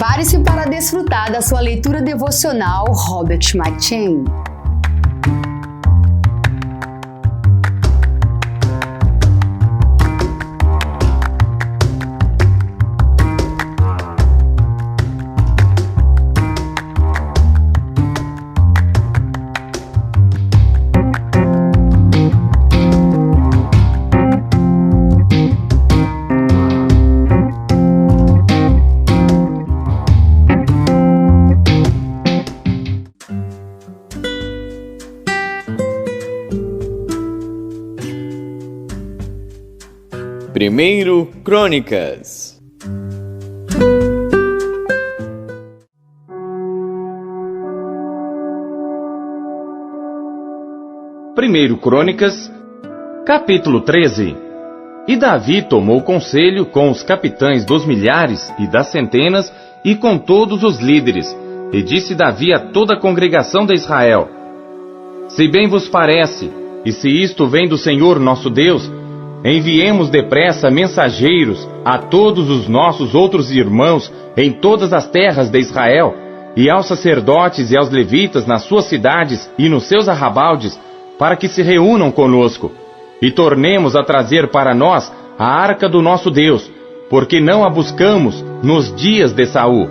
Prepare-se para desfrutar da sua leitura devocional Robert McChain. Primeiro Crônicas. Primeiro Crônicas, capítulo 13. E Davi tomou conselho com os capitães dos milhares e das centenas e com todos os líderes, e disse Davi a toda a congregação de Israel: Se bem vos parece, e se isto vem do Senhor nosso Deus, enviemos depressa mensageiros a todos os nossos outros irmãos em todas as terras de Israel, e aos sacerdotes e aos levitas nas suas cidades e nos seus arrabaldes, para que se reúnam conosco, e tornemos a trazer para nós a arca do nosso Deus, porque não a buscamos nos dias de Saul.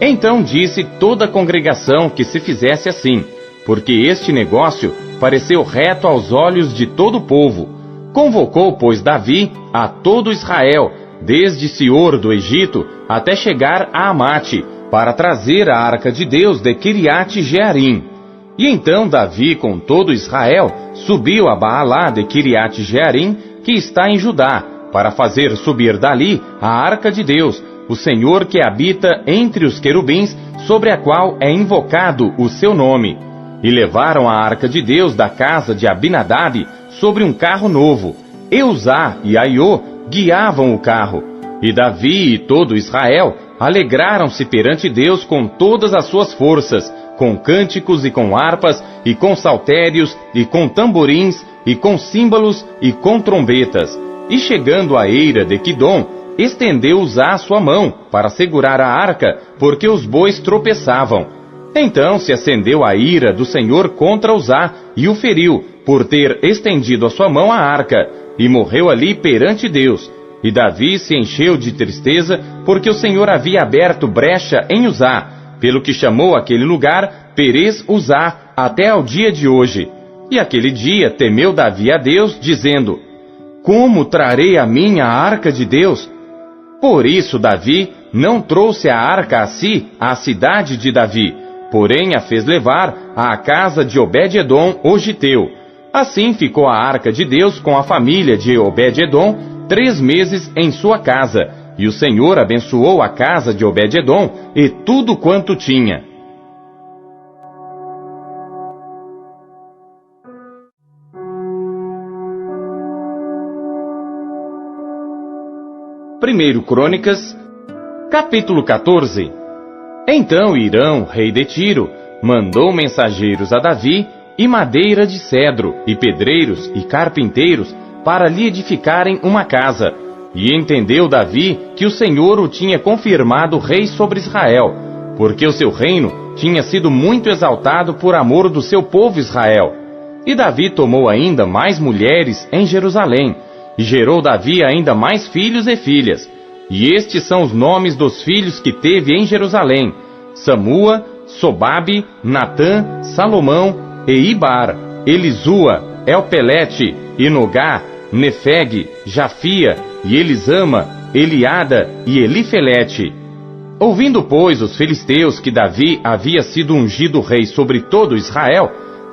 Então disse toda a congregação que se fizesse assim, porque este negócio pareceu reto aos olhos de todo o povo. Convocou, pois, Davi a todo Israel, desde Sior do Egito até chegar a Amate, para trazer a arca de Deus de Quiriate Jearim. E então Davi, com todo Israel, subiu a Baalá de Quiriate Jearim, que está em Judá, para fazer subir dali a arca de Deus, o Senhor que habita entre os querubins, sobre a qual é invocado o seu nome. E levaram a arca de Deus da casa de Abinadab sobre um carro novo. Eusá e Aiô guiavam o carro. E Davi e todo Israel alegraram-se perante Deus com todas as suas forças, com cânticos e com harpas, e com saltérios, e com tamborins, e com símbolos, e com trombetas. E chegando à eira de Quidom, estendeu Uzá sua mão para segurar a arca, porque os bois tropeçavam. Então se acendeu a ira do Senhor contra Uzá, e o feriu, por ter estendido a sua mão à arca, e morreu ali perante Deus. E Davi se encheu de tristeza, porque o Senhor havia aberto brecha em Uzá, pelo que chamou aquele lugar Perez Uzá, até ao dia de hoje. E aquele dia temeu Davi a Deus, dizendo: Como trarei a minha arca de Deus? Por isso Davi não trouxe a arca a si, à cidade de Davi, porém a fez levar à casa de Obed-edom, o giteu. Assim ficou a arca de Deus com a família de Obed-edom 3 meses em sua casa, e o Senhor abençoou a casa de Obed-edom e tudo quanto tinha. Primeiro Crônicas, capítulo 14. Então Irão, rei de Tiro, mandou mensageiros a Davi, e madeira de cedro, e pedreiros, e carpinteiros, para lhe edificarem uma casa. E entendeu Davi que o Senhor o tinha confirmado rei sobre Israel, porque o seu reino tinha sido muito exaltado por amor do seu povo Israel. E Davi tomou ainda mais mulheres em Jerusalém, e gerou Davi ainda mais filhos e filhas. E estes são os nomes dos filhos que teve em Jerusalém: Samua, Sobabe, Natã, Salomão e Ibar, Elisua, Elpelete, Enogá, Nefeg, Jafia, e Elisama, Eliada e Elifelete. Ouvindo, pois, os filisteus que Davi havia sido ungido rei sobre todo Israel,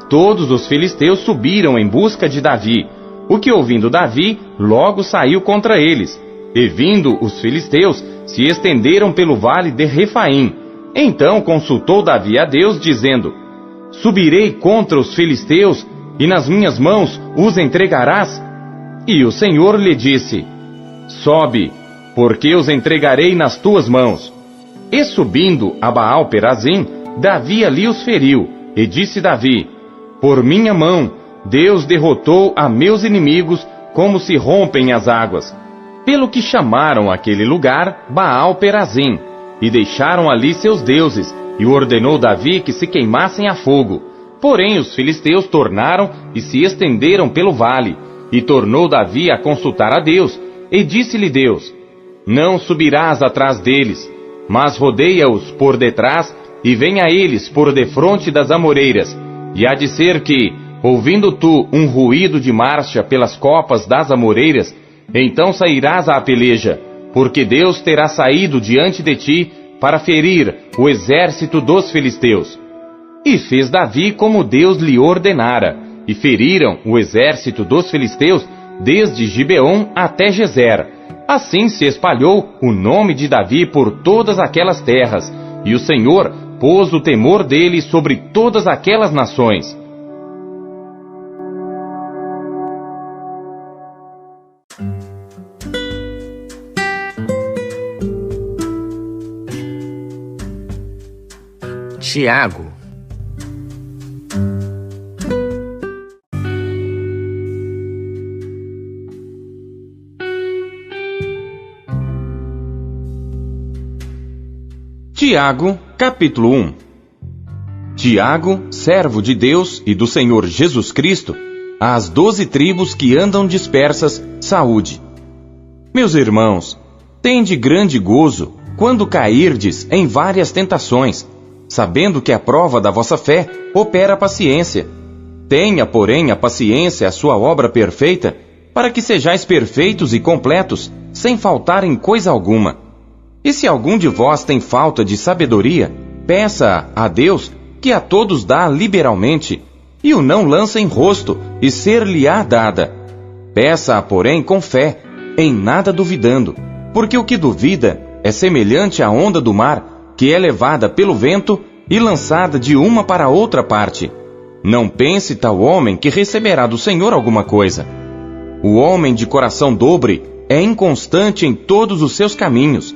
todos os filisteus subiram em busca de Davi, o que, ouvindo Davi, logo saiu contra eles. E vindo os filisteus, se estenderam pelo vale de Refaim. Então consultou Davi a Deus, dizendo: Subirei contra os filisteus, e nas minhas mãos os entregarás? E o Senhor lhe disse: Sobe, porque os entregarei nas tuas mãos. E subindo a Baal-Perazim, Davi ali os feriu, e disse Davi: Por minha mão, Deus derrotou a meus inimigos, como se rompem as águas. Pelo que chamaram aquele lugar Baal-Perazim. e deixaram ali seus deuses, e ordenou Davi que se queimassem a fogo. Porém os filisteus tornaram e se estenderam pelo vale, e tornou Davi a consultar a Deus, e disse-lhe Deus: não subirás atrás deles, mas rodeia-os por detrás, e vem a eles por defronte das amoreiras. E há de ser que, ouvindo tu um ruído de marcha pelas copas das amoreiras, então sairás à peleja, porque Deus terá saído diante de ti para ferir o exército dos filisteus. E fez Davi como Deus lhe ordenara, e feriram o exército dos filisteus desde Gibeon até Gezer. Assim se espalhou o nome de Davi por todas aquelas terras, e o Senhor pôs o temor dele sobre todas aquelas nações. Tiago. Tiago, capítulo 1. Tiago, servo de Deus e do Senhor Jesus Cristo, às 12 tribos que andam dispersas, saúde. Meus irmãos, tende grande gozo quando cairdes em várias tentações, sabendo que a prova da vossa fé opera a paciência. Tenha, porém, a paciência a sua obra perfeita, para que sejais perfeitos e completos, sem faltar em coisa alguma. E se algum de vós tem falta de sabedoria, peça a Deus, que a todos dá liberalmente, e o não lança em rosto, e ser-lhe-á dada. Peça-a, porém, com fé, em nada duvidando, porque o que duvida é semelhante à onda do mar, que é levada pelo vento e lançada de uma para outra parte. Não pense tal homem que receberá do Senhor alguma coisa. O homem de coração dobre é inconstante em todos os seus caminhos.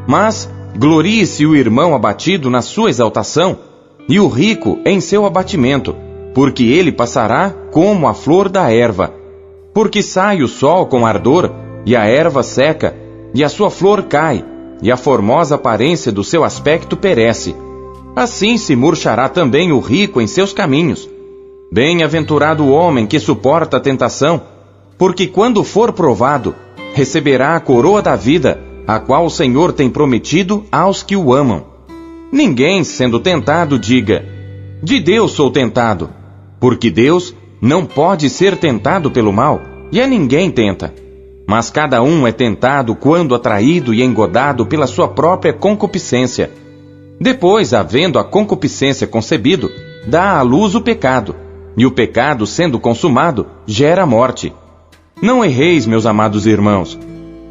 Mas glorie-se o irmão abatido na sua exaltação, e o rico em seu abatimento, porque ele passará como a flor da erva. Porque sai o sol com ardor, e a erva seca, e a sua flor cai, e a formosa aparência do seu aspecto perece. Assim se murchará também o rico em seus caminhos. Bem-aventurado o homem que suporta a tentação, porque quando for provado, receberá a coroa da vida, a qual o Senhor tem prometido aos que o amam. Ninguém, sendo tentado, diga: de Deus sou tentado, porque Deus não pode ser tentado pelo mal, e a ninguém tenta. Mas cada um é tentado quando atraído e engodado pela sua própria concupiscência. Depois, havendo a concupiscência concebido, dá à luz o pecado, e o pecado, sendo consumado, gera a morte. Não erreis, meus amados irmãos.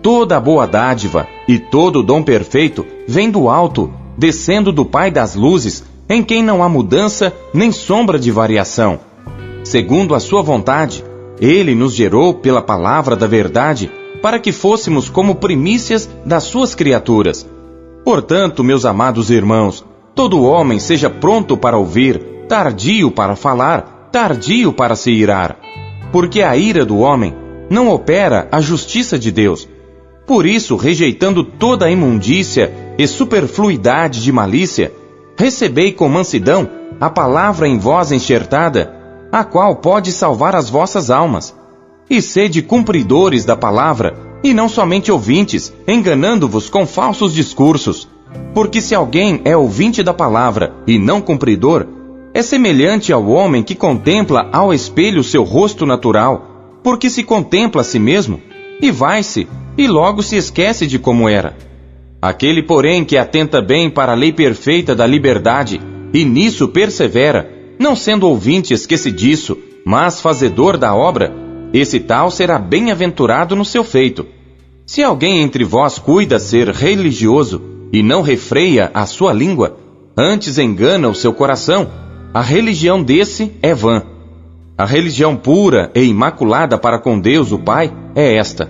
Toda a boa dádiva e todo o dom perfeito vem do alto, descendo do Pai das luzes, em quem não há mudança nem sombra de variação. Segundo a sua vontade, Ele nos gerou pela palavra da verdade, para que fôssemos como primícias das suas criaturas. Portanto, meus amados irmãos, todo homem seja pronto para ouvir, tardio para falar, tardio para se irar. Porque a ira do homem não opera a justiça de Deus. Por isso, rejeitando toda a imundícia e superfluidade de malícia, recebei com mansidão a palavra em vós enxertada, a qual pode salvar as vossas almas. E sede cumpridores da palavra, e não somente ouvintes, enganando-vos com falsos discursos. Porque se alguém é ouvinte da palavra e não cumpridor, é semelhante ao homem que contempla ao espelho seu rosto natural, porque se contempla a si mesmo, e vai-se, e logo se esquece de como era. Aquele, porém, que atenta bem para a lei perfeita da liberdade, e nisso persevera, não sendo ouvinte esquecidiço, mas fazedor da obra, esse tal será bem-aventurado no seu feito. Se alguém entre vós cuida ser religioso, e não refreia a sua língua, antes engana o seu coração, a religião desse é vã. A religião pura e imaculada para com Deus o Pai é esta: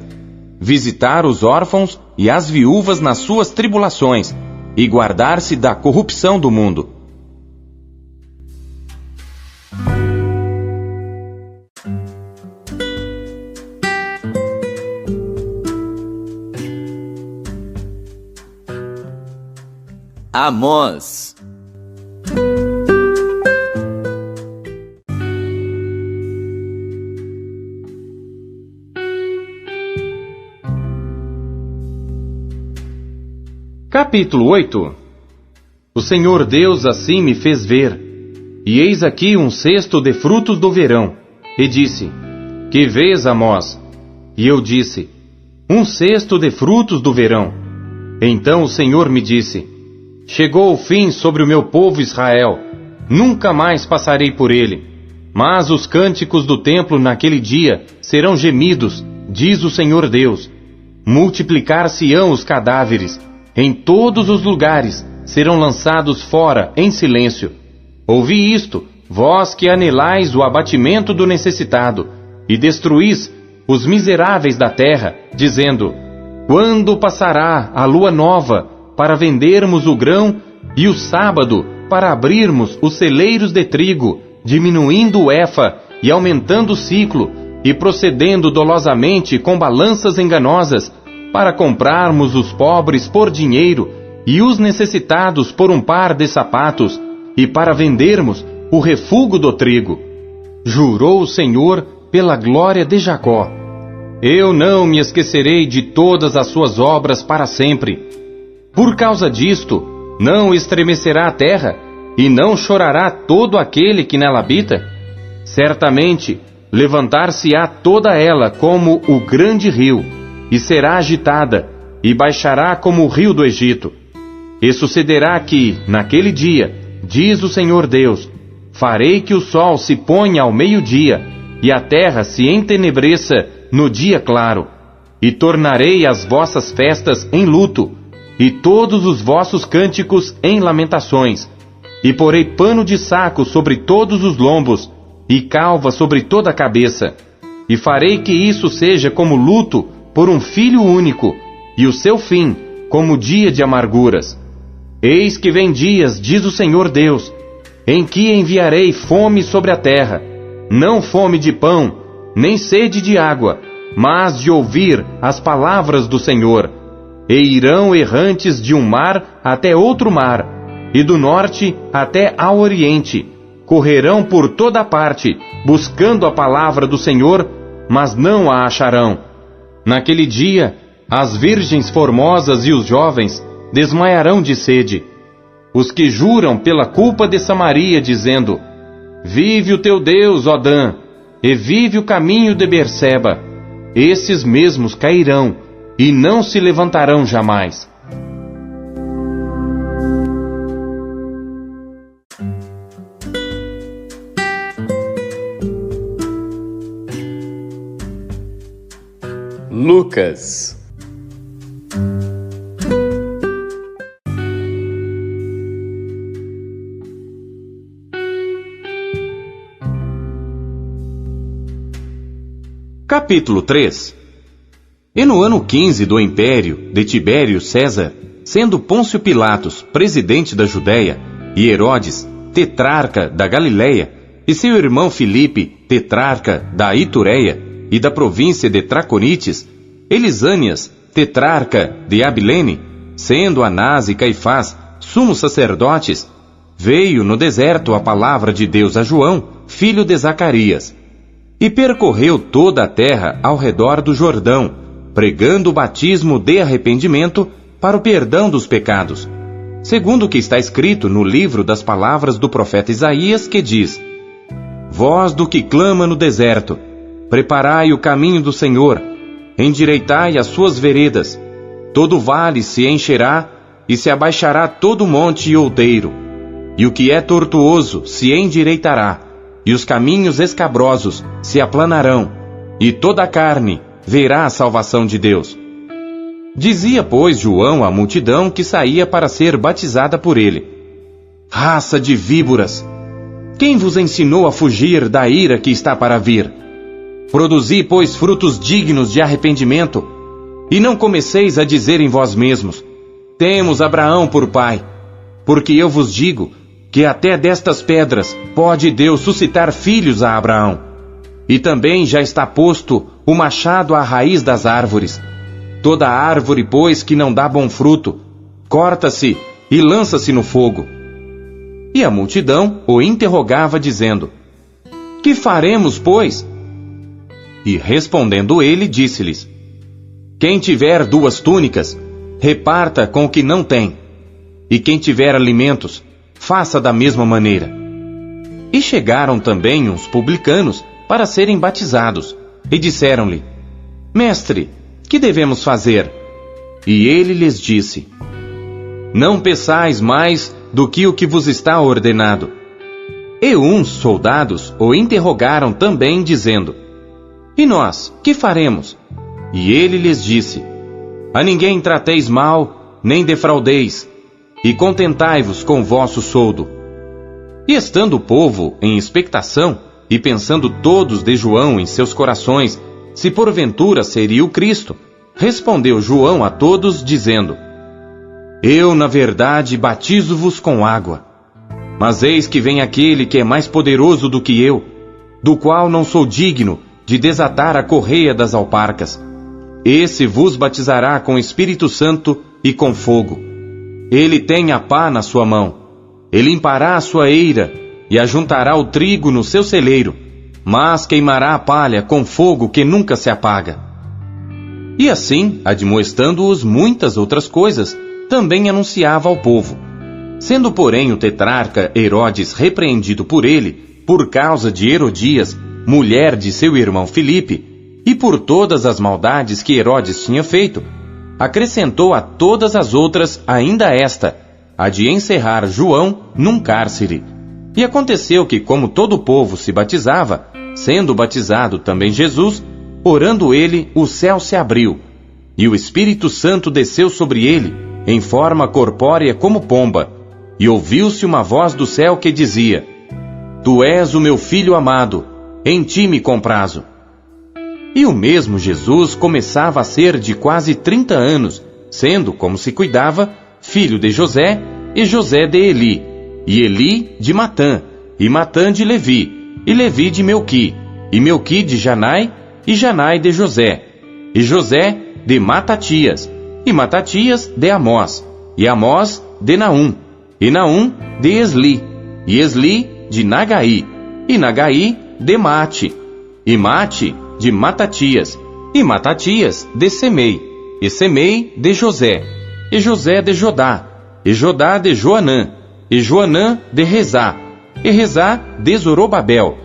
visitar os órfãos e as viúvas nas suas tribulações, e guardar-se da corrupção do mundo. Amós. Capítulo 8. O Senhor Deus assim me fez ver, e eis aqui um cesto de frutos do verão, e disse: Que vês, Amós? E eu disse: Um cesto de frutos do verão. Então o Senhor me disse: Chegou o fim sobre o meu povo Israel, nunca mais passarei por ele. Mas os cânticos do templo naquele dia serão gemidos, diz o Senhor Deus. Multiplicar-se-ão os cadáveres, em todos os lugares serão lançados fora em silêncio. Ouvi isto, vós que anelais o abatimento do necessitado, e destruís os miseráveis da terra, dizendo: Quando passará a lua nova, para vendermos o grão, e o sábado, para abrirmos os celeiros de trigo, diminuindo o efa e aumentando o ciclo, e procedendo dolosamente com balanças enganosas, para comprarmos os pobres por dinheiro, e os necessitados por um par de sapatos, e para vendermos o refúgio do trigo. Jurou o Senhor pela glória de Jacó: Eu não me esquecerei de todas as suas obras para sempre. Por causa disto, não estremecerá a terra, e não chorará todo aquele que nela habita? Certamente, levantar-se-á toda ela como o grande rio, e será agitada, e baixará como o rio do Egito. E sucederá que, naquele dia, diz o Senhor Deus, farei que o sol se ponha ao meio-dia, e a terra se entenebreça no dia claro. E tornarei as vossas festas em luto, e todos os vossos cânticos em lamentações. E porei pano de saco sobre todos os lombos, e calva sobre toda a cabeça. E farei que isso seja como luto por um filho único, e o seu fim como dia de amarguras. Eis que vem dias, diz o Senhor Deus, em que enviarei fome sobre a terra, não fome de pão, nem sede de água, mas de ouvir as palavras do Senhor. E irão errantes de um mar até outro mar, e do norte até ao oriente, correrão por toda parte, buscando a palavra do Senhor, mas não a acharão. Naquele dia, as virgens formosas e os jovens desmaiarão de sede. Os que juram pela culpa de Samaria, dizendo: Vive o teu Deus, ó Dan, e vive o caminho de Berseba, esses mesmos cairão, e não se levantarão jamais. Lucas. Capítulo 3. E no ano 15 do império de Tibério César, sendo Pôncio Pilatos presidente da Judéia, e Herodes tetrarca da Galiléia, e seu irmão Filipe tetrarca da Itureia e da província de Traconites, Elisânias tetrarca de Abilene, sendo Anás e Caifás sumos sacerdotes, veio no deserto a palavra de Deus a João, filho de Zacarias, e percorreu toda a terra ao redor do Jordão, pregando o batismo de arrependimento para o perdão dos pecados, segundo o que está escrito no livro das palavras do profeta Isaías, que diz: Voz do que clama no deserto, preparai o caminho do Senhor, endireitai as suas veredas, todo vale se encherá, e se abaixará todo monte e outeiro, e o que é tortuoso se endireitará, e os caminhos escabrosos se aplanarão, e toda a carne verá a salvação de Deus. Dizia, pois, João à multidão que saía para ser batizada por ele: Raça de víboras! Quem vos ensinou a fugir da ira que está para vir? Produzi, pois, frutos dignos de arrependimento, e não comeceis a dizer em vós mesmos: Temos Abraão por pai. Porque eu vos digo que até destas pedras pode Deus suscitar filhos a Abraão. E também já está posto o machado à raiz das árvores. Toda árvore, pois, que não dá bom fruto, corta-se e lança-se no fogo. E a multidão o interrogava, dizendo: Que faremos, pois? E respondendo ele, disse-lhes: Quem tiver 2 túnicas, reparta com o que não tem, e quem tiver alimentos, faça da mesma maneira. E chegaram também uns publicanos para serem batizados, e disseram-lhe: Mestre, que devemos fazer? E ele lhes disse: Não peçais mais do que o que vos está ordenado. E uns soldados o interrogaram também, dizendo: E nós, que faremos? E ele lhes disse: A ninguém trateis mal, nem defraudeis, e contentai-vos com o vosso soldo. E estando o povo em expectação, e pensando todos de João em seus corações, se porventura seria o Cristo, respondeu João a todos, dizendo: Eu, na verdade, batizo-vos com água. Mas eis que vem aquele que é mais poderoso do que eu, do qual não sou digno de desatar a correia das alparcas. Esse vos batizará com Espírito Santo e com fogo. Ele tem a pá na sua mão. Ele limpará a sua eira e ajuntará o trigo no seu celeiro, mas queimará a palha com fogo que nunca se apaga. E assim, admoestando-os muitas outras coisas, também anunciava ao povo. Sendo, porém, o tetrarca Herodes repreendido por ele, por causa de Herodias, mulher de seu irmão Filipe, e por todas as maldades que Herodes tinha feito, acrescentou a todas as outras ainda esta, a de encerrar João num cárcere. E aconteceu que, como todo o povo se batizava, sendo batizado também Jesus, orando ele, o céu se abriu, e o Espírito Santo desceu sobre ele, em forma corpórea como pomba, e ouviu-se uma voz do céu que dizia: Tu és o meu Filho amado, em ti me comprazo. E o mesmo Jesus começava a ser de quase 30 anos, sendo, como se cuidava, filho de José, e José de Eli, e Eli de Matã, e Matã de Levi, e Levi de Melqui, e Melqui de Janai, e Janai de José, e José de Matatias, e Matatias de Amós, e Amós de Naum, e Naum de Esli, e Esli de Nagai, e Nagai de Mate, e Mate de Matatias, e Matatias de Semei, e Semei de José, e José de Jodá, e Jodá de Joanã, e Joanã de Rezá, e Rezá de Zorobabel,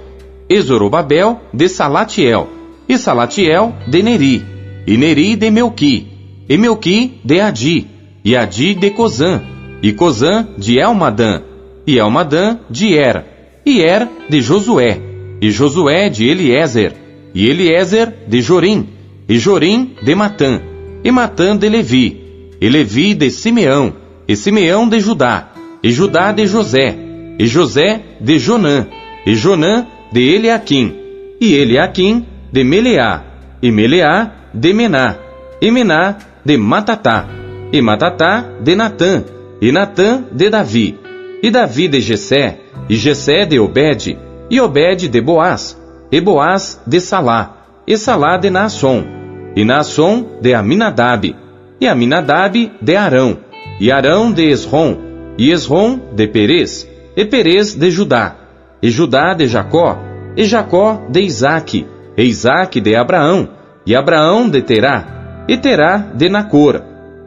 e Zorobabel de Salatiel, e Salatiel de Neri, e Neri de Melqui, e Melqui de Adi, e Adi de Cozã, e Cozã de Elmadã, e Elmadã de Er, e Er de Josué, e Josué de Eliezer, e Eliezer de Jorim, e Jorim de Matã, e Matã de Levi, e Levi de Simeão, e Simeão de Judá, e Judá de José, e José de Jonã, e Jonã de Eliaquim, e Eliaquim de Meleá, e Meleá de Mená, e Mená de Matatá, e Matatá de Natã, e Natã de Davi, e Davi de Jessé, e Jessé de Obed, e Obed de Boaz, e Boaz de Salá, e Salá de Naasson, e Naasson de Aminadab, e Aminadab de Arão, e Arão de Esrom, e Esrom de Perez, e Perez de Judá, e Judá de Jacó, e Jacó de Isaque, e Isaque de Abraão, e Abraão de Terá, e Terá de Nacor,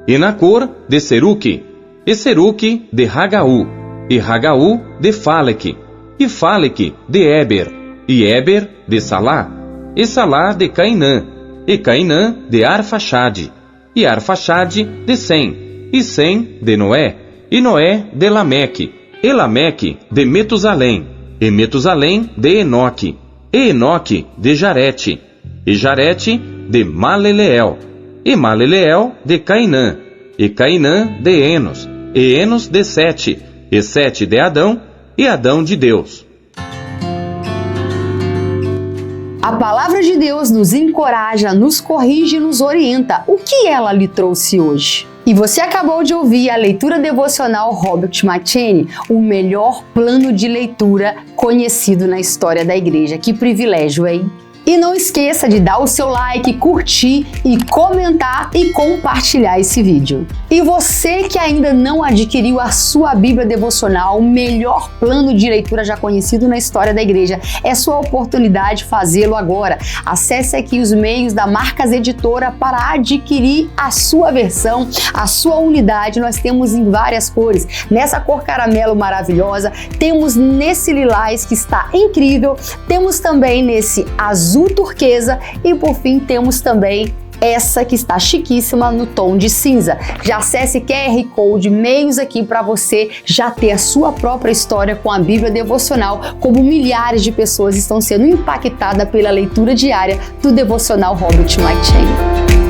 e Nacor de Seruque, e Seruque de Ragaú, e Ragaú de Faleque, e Faleque de Éber, e Éber de Salá, e Salá de Cainã, e Cainã de Arfaxade, e Arfaxade de Sem, e Sem de Noé, e Noé de Lameque, e Lameque de Metusalém, e Metusalém de Enoque, e Enoque de Jarete, e Jarete de Maleleel, e Maleleel de Cainã, e Cainã de Enos, e Enos de Sete, e Sete de Adão, e Adão de Deus. A palavra de Deus nos encoraja, nos corrige e nos orienta. O que ela lhe trouxe hoje? E você acabou de ouvir a leitura devocional Robert Machini, o melhor plano de leitura conhecido na história da igreja. Que privilégio, hein? E não esqueça de dar o seu like, curtir e comentar e compartilhar esse vídeo. E você que ainda não adquiriu a sua Bíblia Devocional, o melhor plano de leitura já conhecido na história da igreja, é sua oportunidade de fazê-lo agora. Acesse aqui os meios da Marcas Editora para adquirir a sua versão, a sua unidade. Nós temos em várias cores. Nessa cor caramelo maravilhosa, temos nesse lilás que está incrível, temos também nesse azul turquesa e por fim temos também essa que está chiquíssima no tom de cinza. Já acesse QR Code, meios aqui para você já ter a sua própria história com a Bíblia Devocional, como milhares de pessoas estão sendo impactadas pela leitura diária do Devocional Robert McCheyne.